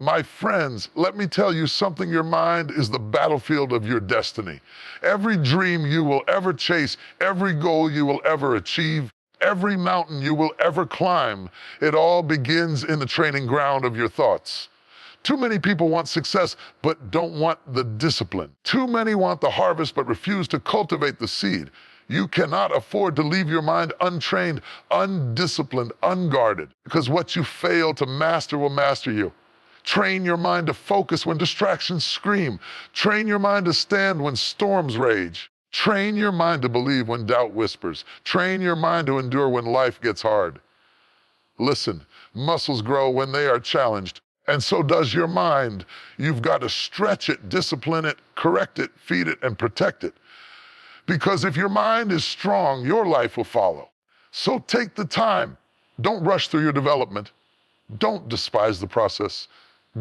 My friends, let me tell you something. Your mind is the battlefield of your destiny. Every dream you will ever chase, every goal you will ever achieve, every mountain you will ever climb, it all begins in the training ground of your thoughts. Too many people want success but don't want the discipline. Too many want the harvest but refuse to cultivate the seed. You cannot afford to leave your mind untrained, undisciplined, unguarded, because what you fail to master will master you. Train your mind to focus when distractions scream. Train your mind to stand when storms rage. Train your mind to believe when doubt whispers. Train your mind to endure when life gets hard. Listen, muscles grow when they are challenged, and so does your mind. You've got to stretch it, discipline it, correct it, feed it, and protect it. Because if your mind is strong, your life will follow. So take the time. Don't rush through your development. Don't despise the process.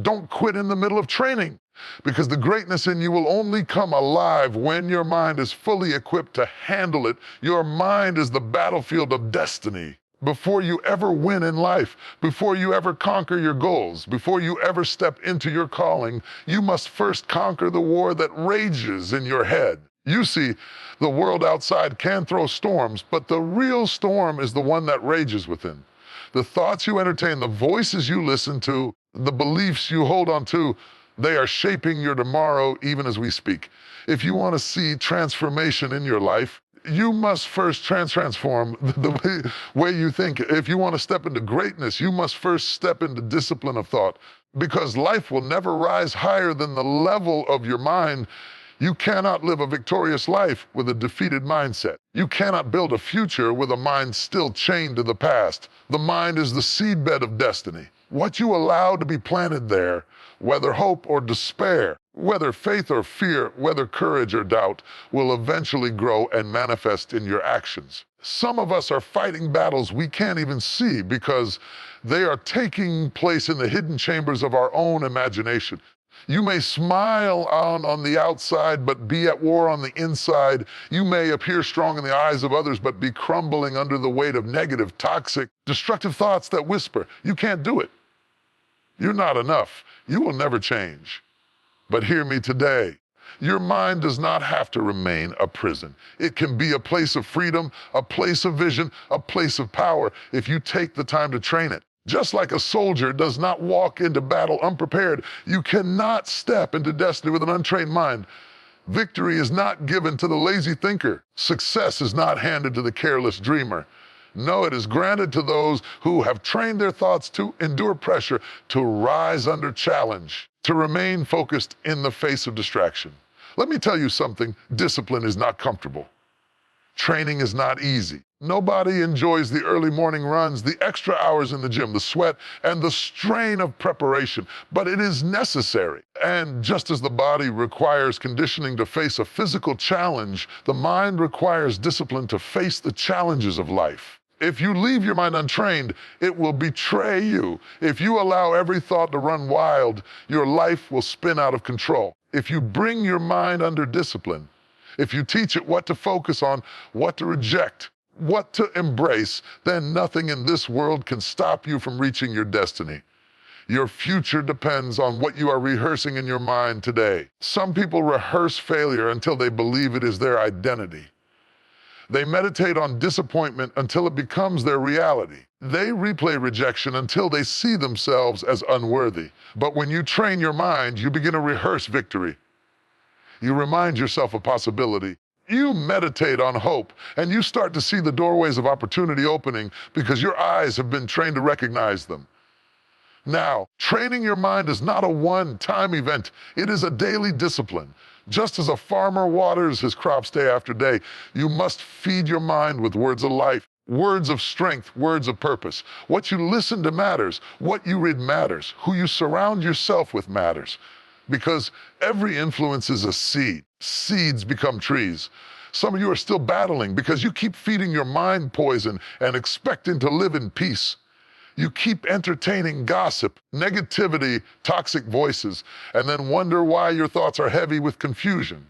Don't quit in the middle of training, because the greatness in you will only come alive when your mind is fully equipped to handle it. Your mind is the battlefield of destiny. Before you ever win in life, before you ever conquer your goals, before you ever step into your calling, you must first conquer the war that rages in your head. You see, the world outside can throw storms, but the real storm is the one that rages within. The thoughts you entertain, the voices you listen to, the beliefs you hold on to, they are shaping your tomorrow even as we speak. If you want to see transformation in your life, you must first transform the way you think. If you want to step into greatness, you must first step into discipline of thought, because life will never rise higher than the level of your mind. You cannot live a victorious life with a defeated mindset. You cannot build a future with a mind still chained to the past. The mind is the seedbed of destiny. What you allow to be planted there, whether hope or despair, whether faith or fear, whether courage or doubt, will eventually grow and manifest in your actions. Some of us are fighting battles we can't even see because they are taking place in the hidden chambers of our own imagination. You may smile on the outside, but be at war on the inside. You may appear strong in the eyes of others, but be crumbling under the weight of negative, toxic, destructive thoughts that whisper, "You can't do it. You're not enough. You will never change." But hear me today. Your mind does not have to remain a prison. It can be a place of freedom, a place of vision, a place of power if you take the time to train it. Just like a soldier does not walk into battle unprepared, you cannot step into destiny with an untrained mind. Victory is not given to the lazy thinker. Success is not handed to the careless dreamer. No, it is granted to those who have trained their thoughts to endure pressure, to rise under challenge, to remain focused in the face of distraction. Let me tell you something, discipline is not comfortable. Training is not easy. Nobody enjoys the early morning runs, the extra hours in the gym, the sweat, and the strain of preparation, but it is necessary. And just as the body requires conditioning to face a physical challenge, the mind requires discipline to face the challenges of life. If you leave your mind untrained, it will betray you. If you allow every thought to run wild, your life will spin out of control. If you bring your mind under discipline, if you teach it what to focus on, what to reject, what to embrace, then nothing in this world can stop you from reaching your destiny. Your future depends on what you are rehearsing in your mind today. Some people rehearse failure until they believe it is their identity. They meditate on disappointment until it becomes their reality. They replay rejection until they see themselves as unworthy. But when you train your mind, you begin to rehearse victory. You remind yourself of possibility. You meditate on hope, and you start to see the doorways of opportunity opening because your eyes have been trained to recognize them. Now, training your mind is not a one-time event. It is a daily discipline. Just as a farmer waters his crops day after day, you must feed your mind with words of life, words of strength, words of purpose. What you listen to matters. What you read matters. Who you surround yourself with matters. Because every influence is a seed. Seeds become trees. Some of you are still battling because you keep feeding your mind poison and expecting to live in peace. You keep entertaining gossip, negativity, toxic voices, and then wonder why your thoughts are heavy with confusion.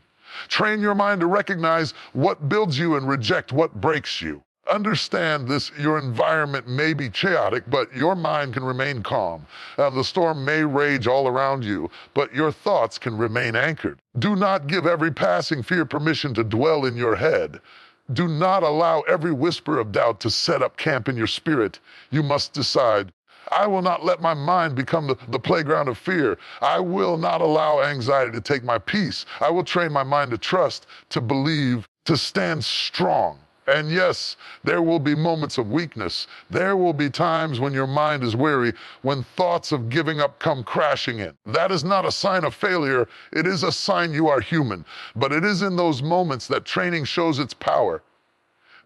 Train your mind to recognize what builds you and reject what breaks you. Understand this, your environment may be chaotic, but your mind can remain calm. The storm may rage all around you, but your thoughts can remain anchored. Do not give every passing fear permission to dwell in your head. Do not allow every whisper of doubt to set up camp in your spirit. You must decide, I will not let my mind become the playground of fear. I will not allow anxiety to take my peace. I will train my mind to trust, to believe, to stand strong. And yes, there will be moments of weakness. There will be times when your mind is weary, when thoughts of giving up come crashing in. That is not a sign of failure. It is a sign you are human. But it is in those moments that training shows its power.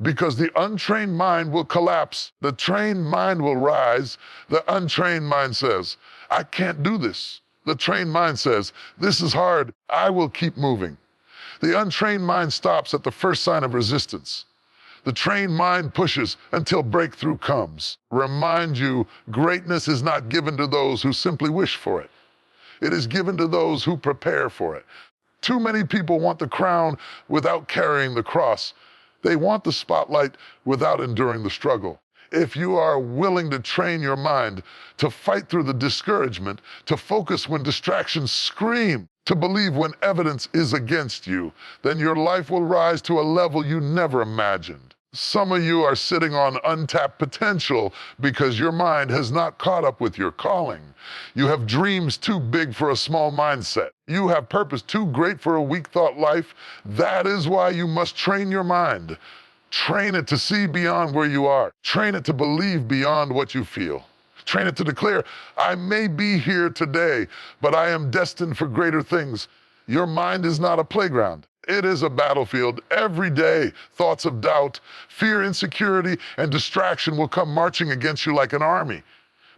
Because the untrained mind will collapse. The trained mind will rise. The untrained mind says, I can't do this. The trained mind says, this is hard. I will keep moving. The untrained mind stops at the first sign of resistance. The trained mind pushes until breakthrough comes. Remind you, greatness is not given to those who simply wish for it. It is given to those who prepare for it. Too many people want the crown without carrying the cross. They want the spotlight without enduring the struggle. If you are willing to train your mind to fight through the discouragement, to focus when distractions scream, to believe when evidence is against you, then your life will rise to a level you never imagined. Some of you are sitting on untapped potential because your mind has not caught up with your calling. You have dreams too big for a small mindset. You have purpose too great for a weak thought life. That is why you must train your mind. Train it to see beyond where you are. Train it to believe beyond what you feel. Train it to declare, I may be here today, but I am destined for greater things. Your mind is not a playground. It is a battlefield. Every day, thoughts of doubt, fear, insecurity, and distraction will come marching against you like an army.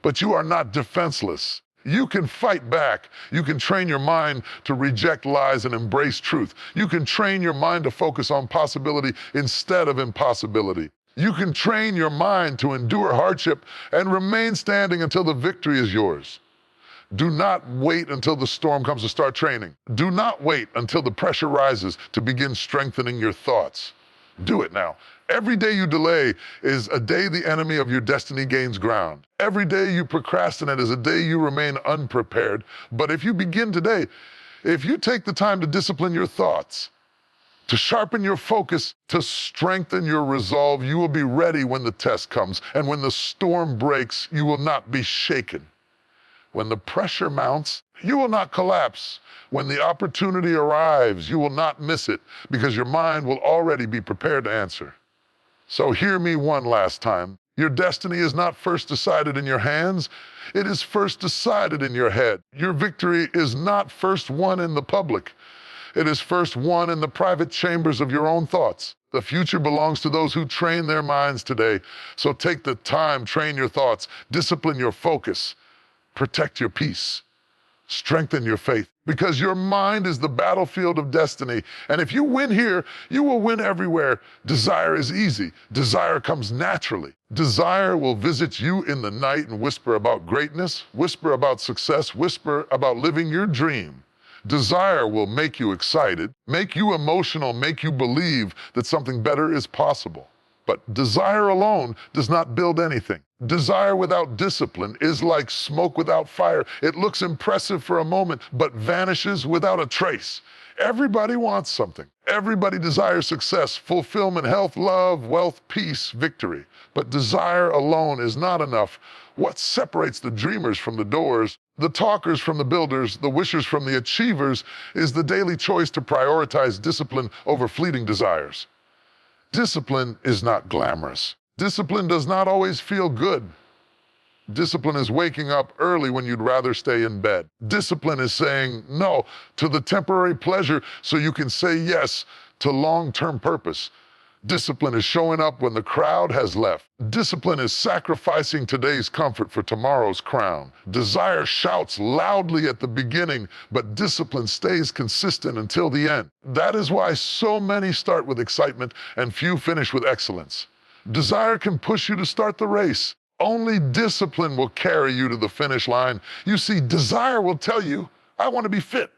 But you are not defenseless. You can fight back. You can train your mind to reject lies and embrace truth. You can train your mind to focus on possibility instead of impossibility. You can train your mind to endure hardship and remain standing until the victory is yours. Do not wait until the storm comes to start training. Do not wait until the pressure rises to begin strengthening your thoughts. Do it now. Every day you delay is a day the enemy of your destiny gains ground. Every day you procrastinate is a day you remain unprepared. But if you begin today, if you take the time to discipline your thoughts, to sharpen your focus, to strengthen your resolve, you will be ready when the test comes. And when the storm breaks, you will not be shaken. When the pressure mounts, you will not collapse. When the opportunity arrives, you will not miss it because your mind will already be prepared to answer. So hear me one last time. Your destiny is not first decided in your hands. It is first decided in your head. Your victory is not first won in the public. It is first won in the private chambers of your own thoughts. The future belongs to those who train their minds today. So take the time, train your thoughts, discipline your focus, protect your peace, strengthen your faith, because your mind is the battlefield of destiny. And if you win here, you will win everywhere. Desire is easy. Desire comes naturally. Desire will visit you in the night and whisper about greatness, whisper about success, whisper about living your dream. Desire will make you excited, make you emotional, make you believe that something better is possible. But desire alone does not build anything. Desire without discipline is like smoke without fire. It looks impressive for a moment, but vanishes without a trace. Everybody wants something. Everybody desires success, fulfillment, health, love, wealth, peace, victory. But desire alone is not enough. What separates the dreamers from the doers, the talkers from the builders, the wishers from the achievers, is the daily choice to prioritize discipline over fleeting desires. Discipline is not glamorous. Discipline does not always feel good. Discipline is waking up early when you'd rather stay in bed. Discipline is saying no to the temporary pleasure so you can say yes to long-term purpose. Discipline is showing up when the crowd has left. Discipline is sacrificing today's comfort for tomorrow's crown. Desire shouts loudly at the beginning, but discipline stays consistent until the end. That is why so many start with excitement and few finish with excellence. Desire can push you to start the race. Only discipline will carry you to the finish line. You see, desire will tell you, I want to be fit.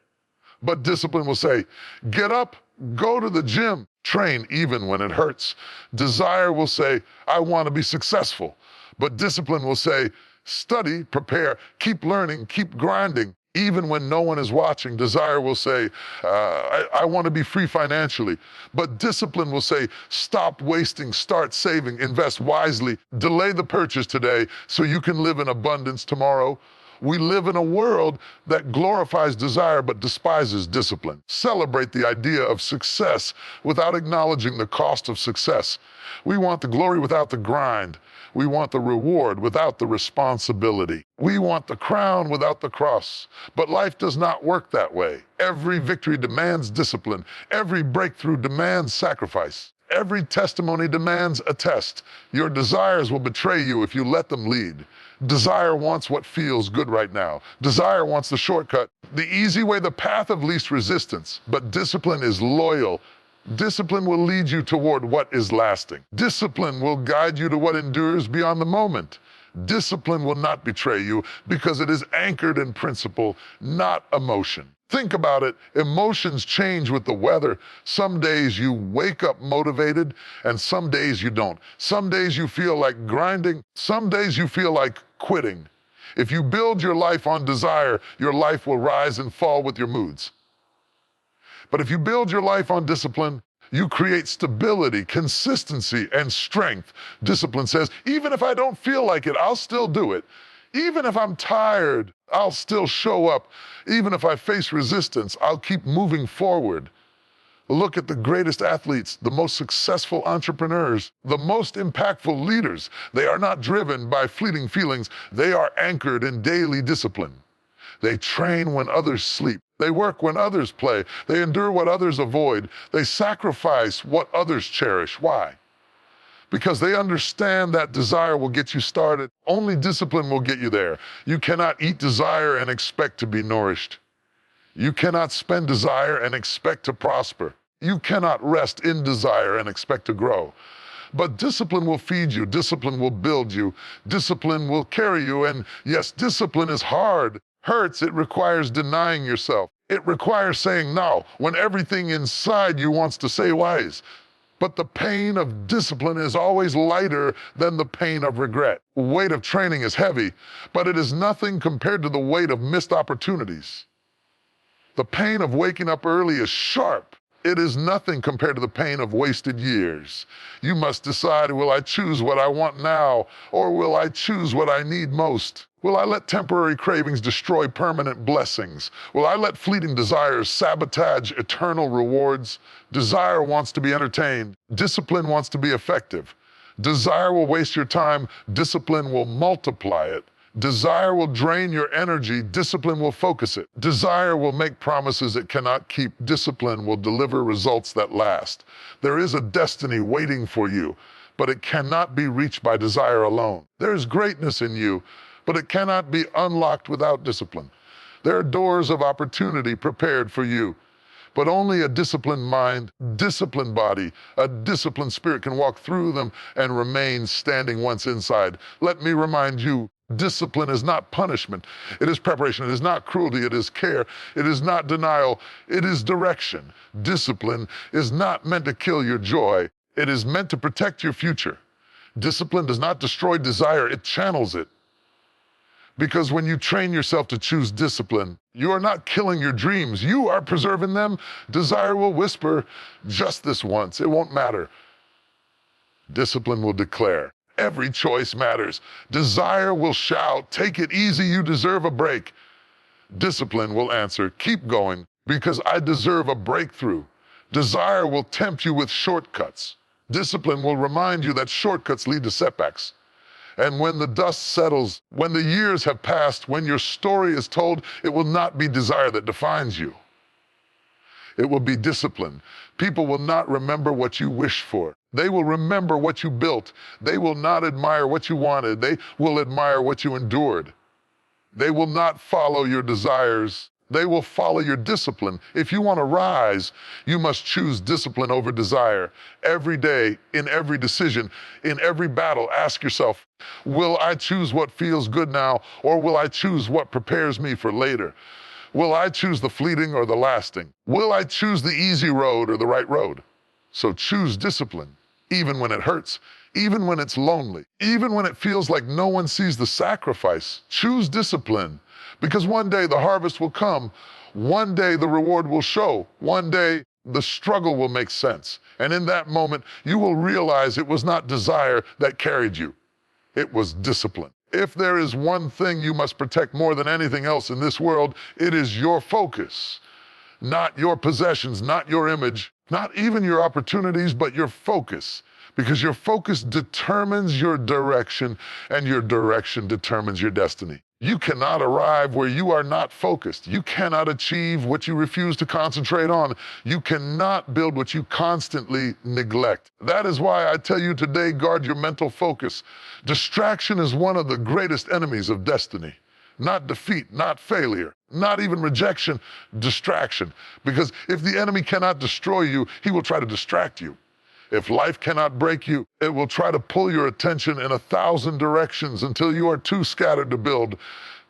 But discipline will say, get up, go to the gym, Train even when it hurts. Desire will say, I want to be successful. But discipline will say, study, prepare, keep learning, keep grinding. Even when no one is watching, desire will say, I want to be free financially. But discipline will say, stop wasting, start saving, invest wisely, delay the purchase today so you can live in abundance tomorrow. We live in a world that glorifies desire but despises discipline. Celebrate the idea of success without acknowledging the cost of success. We want the glory without the grind. We want the reward without the responsibility. We want the crown without the cross. But life does not work that way. Every victory demands discipline. Every breakthrough demands sacrifice. Every testimony demands a test. Your desires will betray you if you let them lead. Desire wants what feels good right now. Desire wants the shortcut, the easy way, the path of least resistance. But discipline is loyal. Discipline will lead you toward what is lasting. Discipline will guide you to what endures beyond the moment. Discipline will not betray you because it is anchored in principle, not emotion. Think about it. Emotions change with the weather. Some days you wake up motivated, and some days you don't. Some days you feel like grinding. Some days you feel like quitting. If you build your life on desire, your life will rise and fall with your moods. But if you build your life on discipline, you create stability, consistency, and strength. Discipline says, even if I don't feel like it, I'll still do it. Even if I'm tired, I'll still show up. Even if I face resistance, I'll keep moving forward. Look at the greatest athletes, the most successful entrepreneurs, the most impactful leaders. They are not driven by fleeting feelings. They are anchored in daily discipline. They train when others sleep. They work when others play. They endure what others avoid. They sacrifice what others cherish. Why? Because they understand that desire will get you started. Only discipline will get you there. You cannot eat desire and expect to be nourished. You cannot spend desire and expect to prosper. You cannot rest in desire and expect to grow. But discipline will feed you. Discipline will build you. Discipline will carry you. And yes, discipline is hard. Hurts. It requires denying yourself. It requires saying no when everything inside you wants to say wise. But the pain of discipline is always lighter than the pain of regret. The weight of training is heavy, but it is nothing compared to the weight of missed opportunities. The pain of waking up early is sharp. It is nothing compared to the pain of wasted years. You must decide, will I choose what I want now, or will I choose what I need most? Will I let temporary cravings destroy permanent blessings? Will I let fleeting desires sabotage eternal rewards? Desire wants to be entertained. Discipline wants to be effective. Desire will waste your time. Discipline will multiply it. Desire will drain your energy. Discipline will focus it. Desire will make promises it cannot keep. Discipline will deliver results that last. There is a destiny waiting for you, but it cannot be reached by desire alone. There is greatness in you, but it cannot be unlocked without discipline. There are doors of opportunity prepared for you, but only a disciplined mind, disciplined body, a disciplined spirit can walk through them and remain standing once inside. Let me remind you, discipline is not punishment. It is preparation. It is not cruelty. It is care. It is not denial. It is direction. Discipline is not meant to kill your joy. It is meant to protect your future. Discipline does not destroy desire. It channels it. Because when you train yourself to choose discipline, you are not killing your dreams. You are preserving them. Desire will whisper, just this once. It won't matter. Discipline will declare, every choice matters. Desire will shout, take it easy, you deserve a break. Discipline will answer, keep going, because I deserve a breakthrough. Desire will tempt you with shortcuts. Discipline will remind you that shortcuts lead to setbacks. And when the dust settles, when the years have passed, when your story is told, it will not be desire that defines you. It will be discipline. People will not remember what you wished for. They will remember what you built. They will not admire what you wanted. They will admire what you endured. They will not follow your desires. They will follow your discipline. If you want to rise, you must choose discipline over desire. Every day, in every decision, in every battle, ask yourself, will I choose what feels good now, or will I choose what prepares me for later? Will I choose the fleeting or the lasting? Will I choose the easy road or the right road? So choose discipline, even when it hurts, even when it's lonely, even when it feels like no one sees the sacrifice. Choose discipline, because one day the harvest will come. One day the reward will show. One day the struggle will make sense. And in that moment, you will realize it was not desire that carried you. It was discipline. If there is one thing you must protect more than anything else in this world, it is your focus. Not your possessions, not your image, not even your opportunities, but your focus. Because your focus determines your direction, and your direction determines your destiny. You cannot arrive where you are not focused. You cannot achieve what you refuse to concentrate on. You cannot build what you constantly neglect. That is why I tell you today, guard your mental focus. Distraction is one of the greatest enemies of destiny. Not defeat, not failure, not even rejection, distraction. Because if the enemy cannot destroy you, he will try to distract you. If life cannot break you, it will try to pull your attention in 1,000 directions until you are too scattered to build,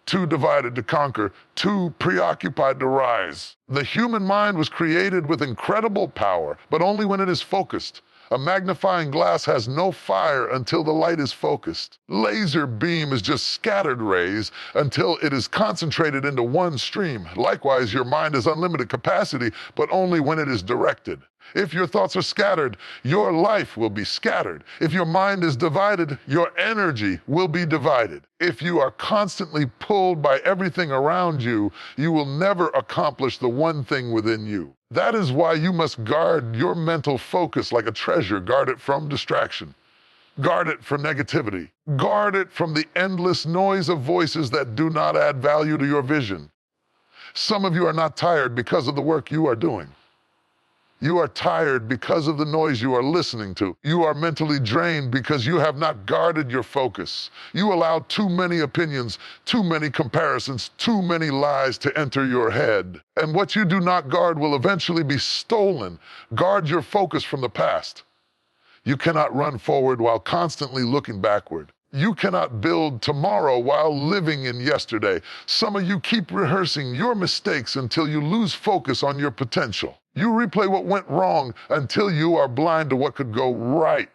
too divided to conquer, too preoccupied to rise. The human mind was created with incredible power, but only when it is focused. A magnifying glass has no fire until the light is focused. Laser beam is just scattered rays until it is concentrated into one stream. Likewise, your mind has unlimited capacity, but only when it is directed. If your thoughts are scattered, your life will be scattered. If your mind is divided, your energy will be divided. If you are constantly pulled by everything around you, you will never accomplish the one thing within you. That is why you must guard your mental focus like a treasure. Guard it from distraction. Guard it from negativity. Guard it from the endless noise of voices that do not add value to your vision. Some of you are not tired because of the work you are doing. You are tired because of the noise you are listening to. You are mentally drained because you have not guarded your focus. You allow too many opinions, too many comparisons, too many lies to enter your head. And what you do not guard will eventually be stolen. Guard your focus from the past. You cannot run forward while constantly looking backward. You cannot build tomorrow while living in yesterday. Some of you keep rehearsing your mistakes until you lose focus on your potential. You replay what went wrong until you are blind to what could go right.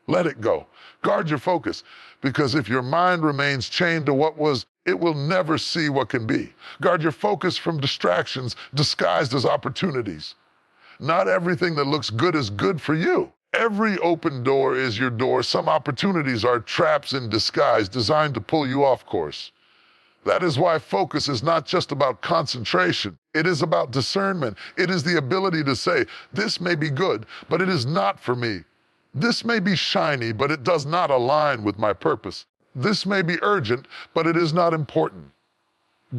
Let it go. Guard your focus, because if your mind remains chained to what was, it will never see what can be. Guard your focus from distractions disguised as opportunities. Not everything that looks good is good for you. Every open door is your door. Some opportunities are traps in disguise designed to pull you off course. That is why focus is not just about concentration. It is about discernment. It is the ability to say, this may be good, but it is not for me. This may be shiny, but it does not align with my purpose. This may be urgent, but it is not important.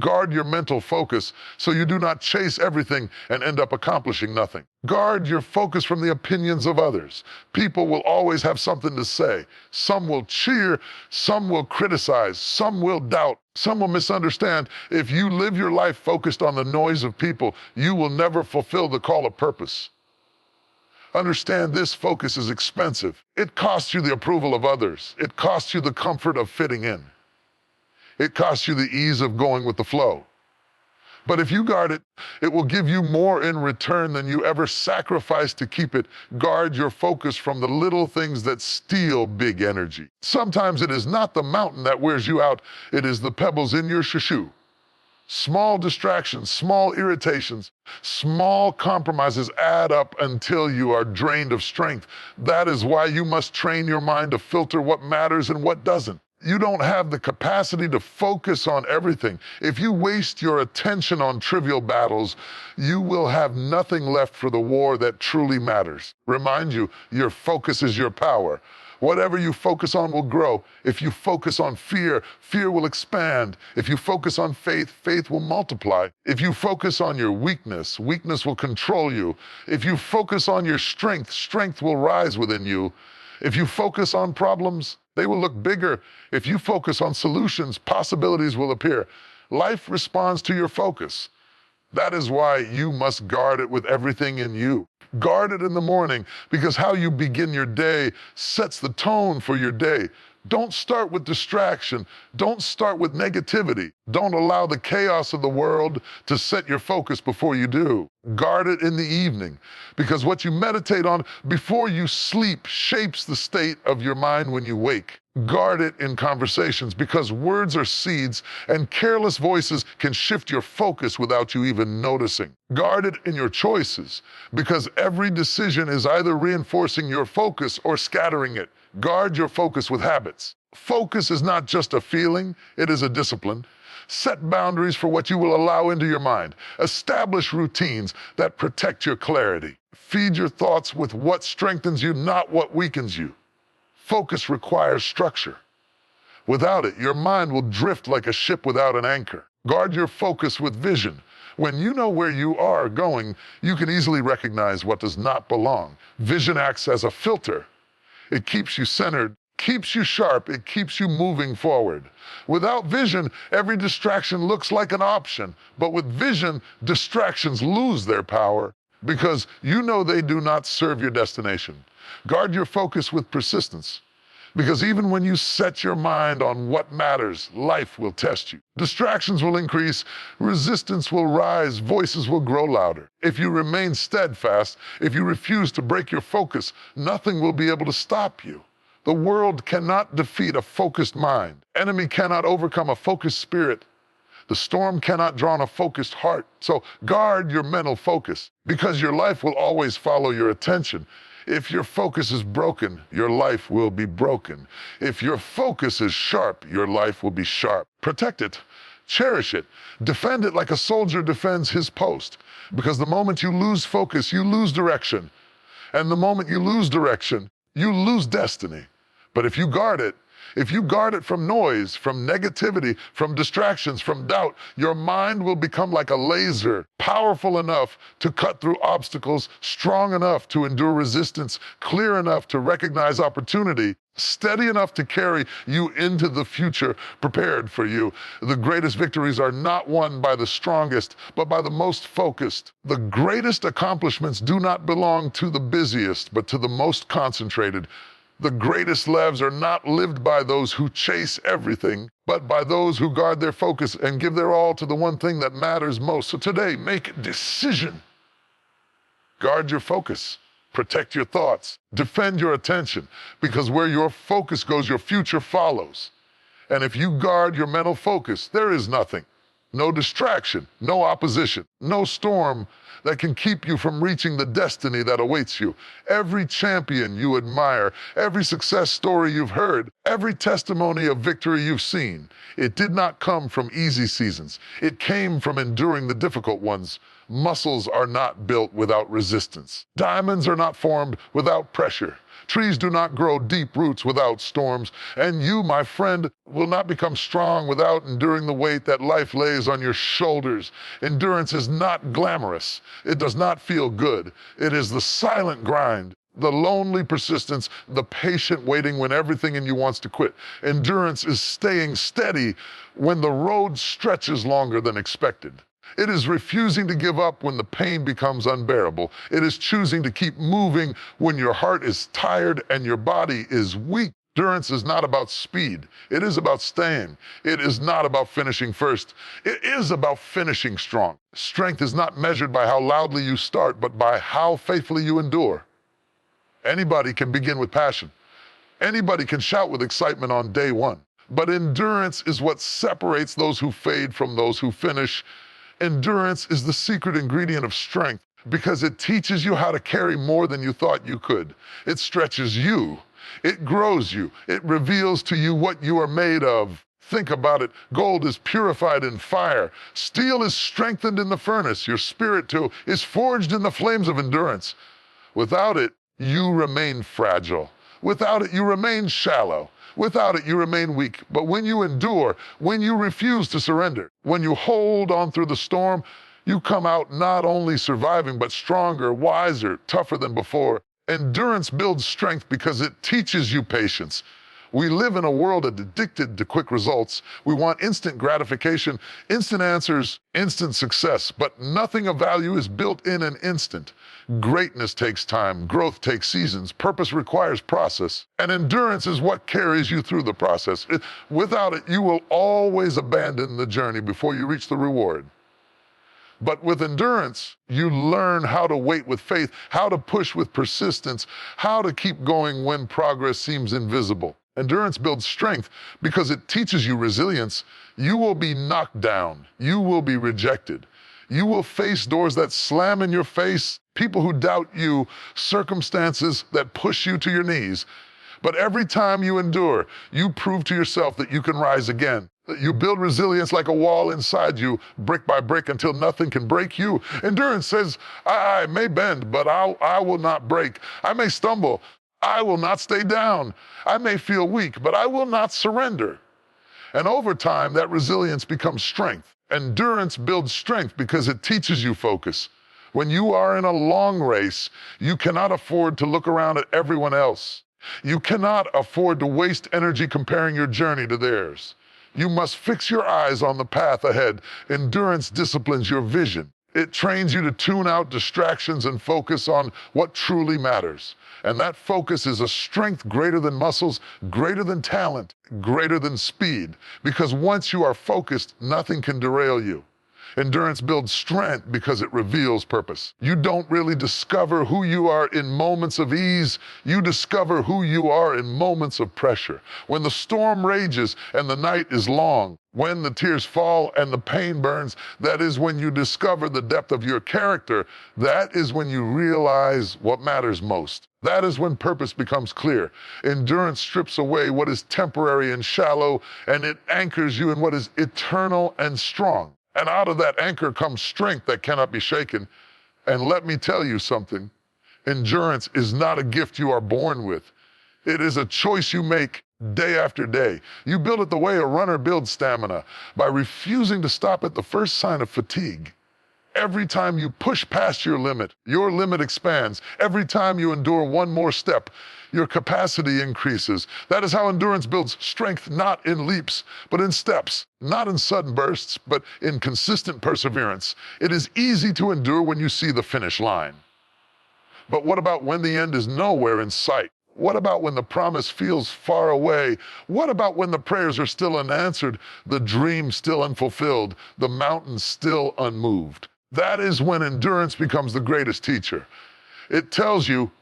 Guard your mental focus so you do not chase everything and end up accomplishing nothing. Guard your focus from the opinions of others. People will always have something to say. Some will cheer, some will criticize, some will doubt, some will misunderstand. If you live your life focused on the noise of people, you will never fulfill the call of purpose. Understand this focus is expensive. It costs you the approval of others. It costs you the comfort of fitting in. It costs you the ease of going with the flow. But if you guard it, it will give you more in return than you ever sacrificed to keep it. Guard your focus from the little things that steal big energy. Sometimes it is not the mountain that wears you out, it is the pebbles in your shoe. Small distractions, small irritations, small compromises add up until you are drained of strength. That is why you must train your mind to filter what matters and what doesn't. You don't have the capacity to focus on everything. If you waste your attention on trivial battles, you will have nothing left for the war that truly matters. Remind you, your focus is your power. Whatever you focus on will grow. If you focus on fear, fear will expand. If you focus on faith, faith will multiply. If you focus on your weakness, weakness will control you. If you focus on your strength, strength will rise within you. If you focus on problems, they will look bigger. If you focus on solutions, possibilities will appear. Life responds to your focus. That is why you must guard it with everything in you. Guard it in the morning, because how you begin your day sets the tone for your day. Don't start with distraction. Don't start with negativity. Don't allow the chaos of the world to set your focus before you do. Guard it in the evening, because what you meditate on before you sleep shapes the state of your mind when you wake. Guard it in conversations, because words are seeds and careless voices can shift your focus without you even noticing. Guard it in your choices, because every decision is either reinforcing your focus or scattering it. Guard your focus with habits. Focus is not just a feeling, it is a discipline. Set boundaries for what you will allow into your mind. Establish routines that protect your clarity. Feed your thoughts with what strengthens you, not what weakens you. Focus requires structure. Without it, your mind will drift like a ship without an anchor. Guard your focus with vision. When you know where you are going, you can easily recognize what does not belong. Vision acts as a filter. It keeps you centered, keeps you sharp, it keeps you moving forward. Without vision, every distraction looks like an option. But with vision, distractions lose their power because you know they do not serve your destination. Guard your focus with persistence, because even when you set your mind on what matters, life will test you. Distractions will increase, resistance will rise, voices will grow louder. If you remain steadfast, if you refuse to break your focus, nothing will be able to stop you. The world cannot defeat a focused mind. Enemy cannot overcome a focused spirit. The storm cannot drown a focused heart. So guard your mental focus, because your life will always follow your attention. If your focus is broken, your life will be broken. If your focus is sharp, your life will be sharp. Protect it, cherish it, defend it like a soldier defends his post. Because the moment you lose focus, you lose direction. And the moment you lose direction, you lose destiny. But if you guard it from noise, from negativity, from distractions, from doubt, your mind will become like a laser, powerful enough to cut through obstacles, strong enough to endure resistance, clear enough to recognize opportunity, steady enough to carry you into the future prepared for you. The greatest victories are not won by the strongest, but by the most focused. The greatest accomplishments do not belong to the busiest, but to the most concentrated. The greatest lives are not lived by those who chase everything, but by those who guard their focus and give their all to the one thing that matters most. So today, make a decision. Guard your focus. Protect your thoughts. Defend your attention, because where your focus goes, your future follows. And if you guard your mental focus, there is nothing. No distraction, no opposition, no storm that can keep you from reaching the destiny that awaits you. Every champion you admire, every success story you've heard, every testimony of victory you've seen, it did not come from easy seasons. It came from enduring the difficult ones. Muscles are not built without resistance. Diamonds are not formed without pressure. Trees do not grow deep roots without storms. And you, my friend, will not become strong without enduring the weight that life lays on your shoulders. Endurance is not glamorous. It does not feel good. It is the silent grind, the lonely persistence, the patient waiting when everything in you wants to quit. Endurance is staying steady when the road stretches longer than expected. It is refusing to give up when the pain becomes unbearable. It is choosing to keep moving when your heart is tired and your body is weak. Endurance is not about speed. It is about staying. It is not about finishing first. It is about finishing strong. Strength is not measured by how loudly you start, but by how faithfully you endure. Anybody can begin with passion. Anybody can shout with excitement on day one. But endurance is what separates those who fade from those who finish. Endurance is the secret ingredient of strength, because it teaches you how to carry more than you thought you could. It stretches you. It grows you. It reveals to you what you are made of. Think about it. Gold is purified in fire. Steel is strengthened in the furnace. Your spirit, too, is forged in the flames of endurance. Without it, you remain fragile. Without it, you remain shallow. Without it, you remain weak. But when you endure, when you refuse to surrender, when you hold on through the storm, you come out not only surviving, but stronger, wiser, tougher than before. Endurance builds strength because it teaches you patience. We live in a world addicted to quick results. We want instant gratification, instant answers, instant success, but nothing of value is built in an instant. Greatness takes time, growth takes seasons, purpose requires process, and endurance is what carries you through the process. Without it, you will always abandon the journey before you reach the reward. But with endurance, you learn how to wait with faith, how to push with persistence, how to keep going when progress seems invisible. Endurance builds strength because it teaches you resilience. You will be knocked down. You will be rejected. You will face doors that slam in your face, people who doubt you, circumstances that push you to your knees. But every time you endure, you prove to yourself that you can rise again. You build resilience like a wall inside you, brick by brick, until nothing can break you. Endurance says, I may bend, but I will not break. I may stumble. I will not stay down. I may feel weak, but I will not surrender. And over time, that resilience becomes strength. Endurance builds strength because it teaches you focus. When you are in a long race, you cannot afford to look around at everyone else. You cannot afford to waste energy comparing your journey to theirs. You must fix your eyes on the path ahead. Endurance disciplines your vision. It trains you to tune out distractions and focus on what truly matters. And that focus is a strength greater than muscles, greater than talent, greater than speed. Because once you are focused, nothing can derail you. Endurance builds strength because it reveals purpose. You don't really discover who you are in moments of ease. You discover who you are in moments of pressure. When the storm rages and the night is long, when the tears fall and the pain burns, that is when you discover the depth of your character. That is when you realize what matters most. That is when purpose becomes clear. Endurance strips away what is temporary and shallow, and it anchors you in what is eternal and strong. And out of that anchor comes strength that cannot be shaken. And let me tell you something. Endurance is not a gift you are born with. It is a choice you make day after day. You build it the way a runner builds stamina, by refusing to stop at the first sign of fatigue. Every time you push past your limit expands. Every time you endure one more step, your capacity increases. That is how endurance builds strength, not in leaps, but in steps, not in sudden bursts, but in consistent perseverance. It is easy to endure when you see the finish line. But what about when the end is nowhere in sight? What about when the promise feels far away? What about when the prayers are still unanswered, the dream still unfulfilled, the mountain still unmoved? That is when endurance becomes the greatest teacher. It tells you,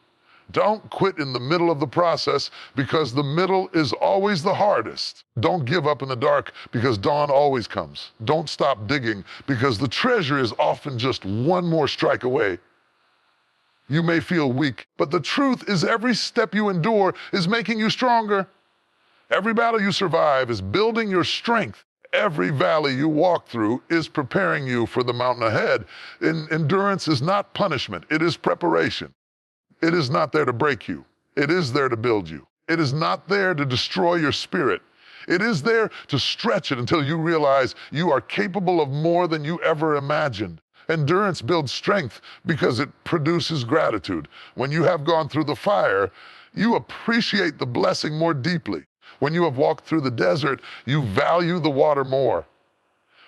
don't quit in the middle of the process, because the middle is always the hardest. Don't give up in the dark, because dawn always comes. Don't stop digging, because the treasure is often just one more strike away. You may feel weak, but the truth is every step you endure is making you stronger. Every battle you survive is building your strength. Every valley you walk through is preparing you for the mountain ahead. Endurance is not punishment, it is preparation. It is not there to break you. It is there to build you. It is not there to destroy your spirit. It is there to stretch it until you realize you are capable of more than you ever imagined. Endurance builds strength because it produces gratitude. When you have gone through the fire, you appreciate the blessing more deeply. When you have walked through the desert, you value the water more.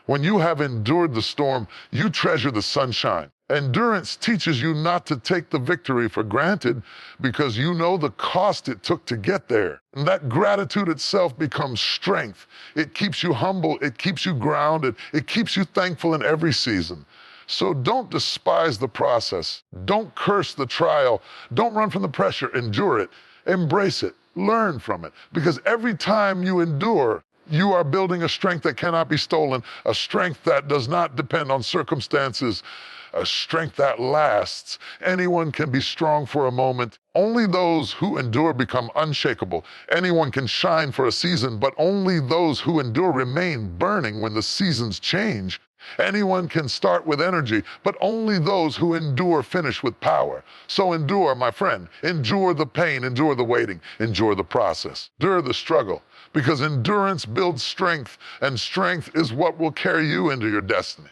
When you have endured the storm, you treasure the sunshine. Endurance teaches you not to take the victory for granted, because you know the cost it took to get there. And that gratitude itself becomes strength. It keeps you humble, it keeps you grounded, it keeps you thankful in every season. So don't despise the process. Don't curse the trial. Don't run from the pressure. Endure it. Embrace it. Learn from it. Because every time you endure, you are building a strength that cannot be stolen, a strength that does not depend on circumstances, a strength that lasts. Anyone can be strong for a moment. Only those who endure become unshakable. Anyone can shine for a season, but only those who endure remain burning when the seasons change. Anyone can start with energy, but only those who endure finish with power. So endure, my friend. Endure the pain, endure the waiting, endure the process, endure the struggle, because endurance builds strength, and strength is what will carry you into your destiny.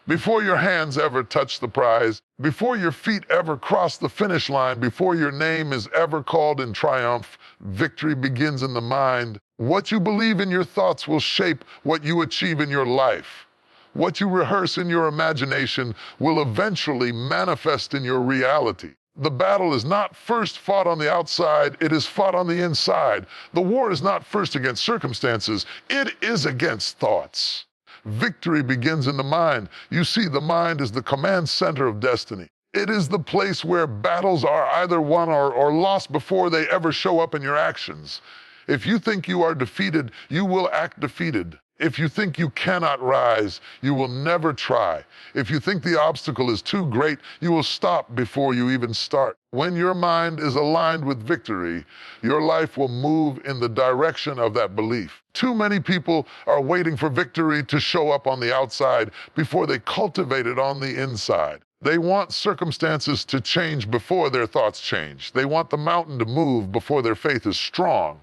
Before your hands ever touch the prize, before your feet ever cross the finish line, before your name is ever called in triumph, victory begins in the mind. What you believe in your thoughts will shape what you achieve in your life. What you rehearse in your imagination will eventually manifest in your reality. The battle is not first fought on the outside, it is fought on the inside. The war is not first against circumstances, it is against thoughts. Victory begins in the mind. You see, the mind is the command center of destiny. It is the place where battles are either won or lost before they ever show up in your actions. If you think you are defeated, you will act defeated. If you think you cannot rise, you will never try. If you think the obstacle is too great, you will stop before you even start. When your mind is aligned with victory, your life will move in the direction of that belief. Too many people are waiting for victory to show up on the outside before they cultivate it on the inside. They want circumstances to change before their thoughts change. They want the mountain to move before their faith is strong.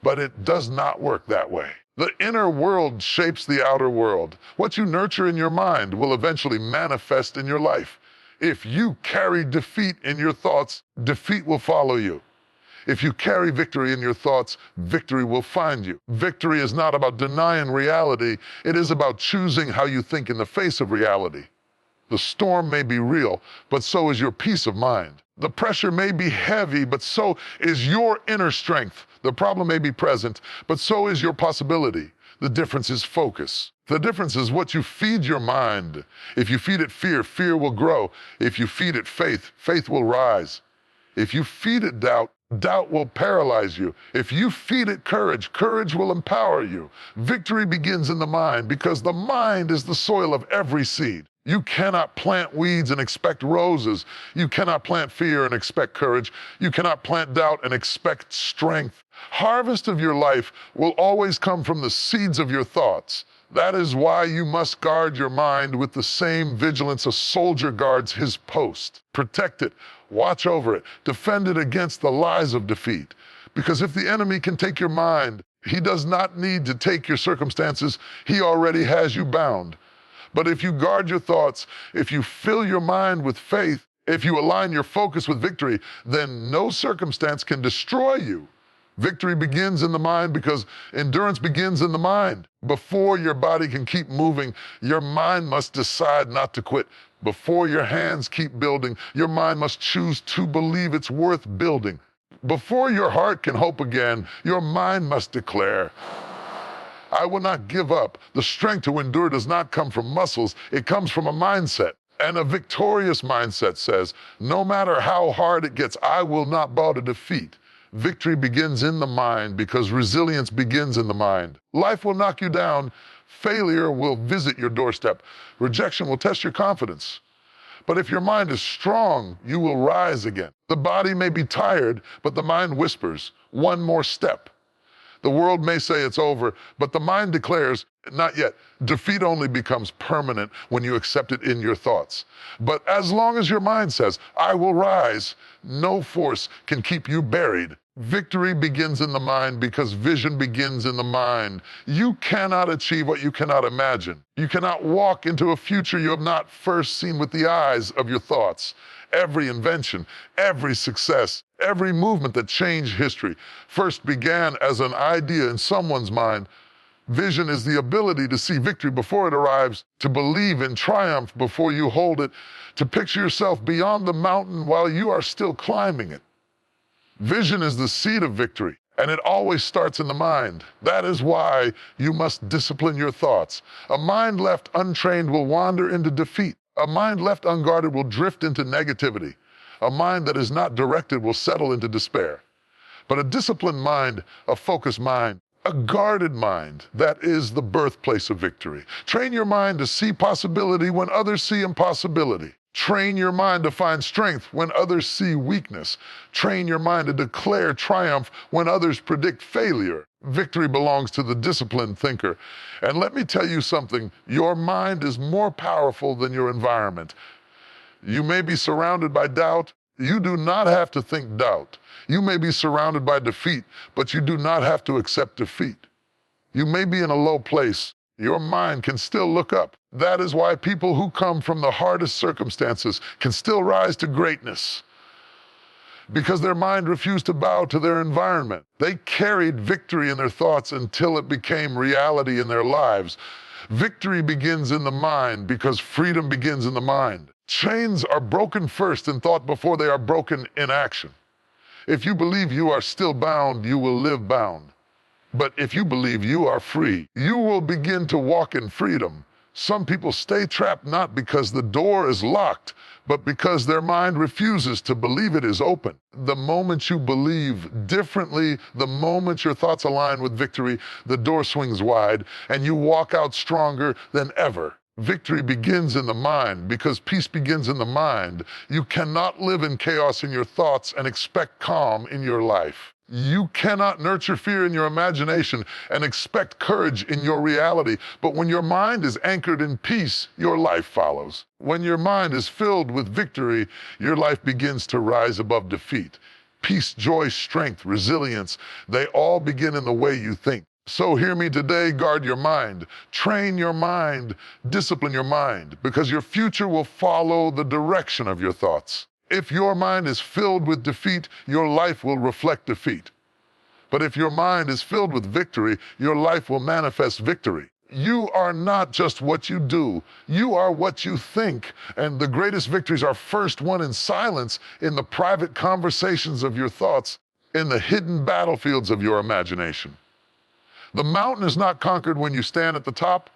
But it does not work that way. The inner world shapes the outer world. What you nurture in your mind will eventually manifest in your life. If you carry defeat in your thoughts, defeat will follow you. If you carry victory in your thoughts, victory will find you. Victory is not about denying reality. It is about choosing how you think in the face of reality. The storm may be real, but so is your peace of mind. The pressure may be heavy, but so is your inner strength. The problem may be present, but so is your possibility. The difference is focus. The difference is what you feed your mind. If you feed it fear, fear will grow. If you feed it faith, faith will rise. If you feed it doubt, doubt will paralyze you. If you feed it courage, courage will empower you. Victory begins in the mind because the mind is the soil of every seed. You cannot plant weeds and expect roses. You cannot plant fear and expect courage. You cannot plant doubt and expect strength. Harvest of your life will always come from the seeds of your thoughts. That is why you must guard your mind with the same vigilance a soldier guards his post. Protect it, watch over it, defend it against the lies of defeat. Because if the enemy can take your mind, he does not need to take your circumstances. He already has you bound. But if you guard your thoughts, if you fill your mind with faith, if you align your focus with victory, then no circumstance can destroy you. Victory begins in the mind because endurance begins in the mind. Before your body can keep moving, your mind must decide not to quit. Before your hands keep building, your mind must choose to believe it's worth building. Before your heart can hope again, your mind must declare, I will not give up. The strength to endure does not come from muscles, it comes from a mindset. And a victorious mindset says, no matter how hard it gets, I will not bow to defeat. Victory begins in the mind because resilience begins in the mind. Life will knock you down. Failure will visit your doorstep. Rejection will test your confidence. But if your mind is strong, you will rise again. The body may be tired, but the mind whispers, one more step. The world may say it's over, but the mind declares, not yet. Defeat only becomes permanent when you accept it in your thoughts. But as long as your mind says, I will rise, no force can keep you buried. Victory begins in the mind because vision begins in the mind. You cannot achieve what you cannot imagine. You cannot walk into a future you have not first seen with the eyes of your thoughts. Every invention, every success, every movement that changed history first began as an idea in someone's mind. Vision is the ability to see victory before it arrives, to believe in triumph before you hold it, to picture yourself beyond the mountain while you are still climbing it. Vision is the seed of victory, and it always starts in the mind. That is why you must discipline your thoughts. A mind left untrained will wander into defeat. A mind left unguarded will drift into negativity. A mind that is not directed will settle into despair. But a disciplined mind, a focused mind, a guarded mind, that is the birthplace of victory. Train your mind to see possibility when others see impossibility. Train your mind to find strength when others see weakness. Train your mind to declare triumph when others predict failure. Victory belongs to the disciplined thinker. And let me tell you something, your mind is more powerful than your environment. You may be surrounded by doubt. You do not have to think doubt. You may be surrounded by defeat, but you do not have to accept defeat. You may be in a low place. your mind can still look up. That is why people who come from the hardest circumstances can still rise to greatness, because their mind refused to bow to their environment. They carried victory in their thoughts until it became reality in their lives. Victory begins in the mind because freedom begins in the mind. Chains are broken first in thought before they are broken in action. If you believe you are still bound, you will live bound. But if you believe you are free, you will begin to walk in freedom. Some people stay trapped not because the door is locked, but because their mind refuses to believe it is open. The moment you believe differently, the moment your thoughts align with victory, the door swings wide and you walk out stronger than ever. Victory begins in the mind because peace begins in the mind. You cannot live in chaos in your thoughts and expect calm in your life. You cannot nurture fear in your imagination and expect courage in your reality. But when your mind is anchored in peace, your life follows. When your mind is filled with victory, your life begins to rise above defeat. Peace, joy, strength, resilience, they all begin in the way you think. So hear me today, guard your mind, train your mind, discipline your mind, because your future will follow the direction of your thoughts. If your mind is filled with defeat, your life will reflect defeat. But if your mind is filled with victory, your life will manifest victory. You are not just what you do, you are what you think. And the greatest victories are first won in silence, in the private conversations of your thoughts, in the hidden battlefields of your imagination. The mountain is not conquered when you stand at the top.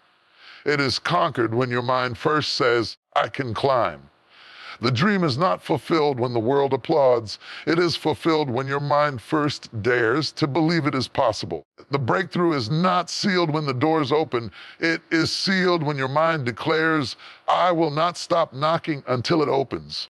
It is conquered when your mind first says, I can climb. The dream is not fulfilled when the world applauds. It is fulfilled when your mind first dares to believe it is possible. The breakthrough is not sealed when the doors open. It is sealed when your mind declares, I will not stop knocking until it opens.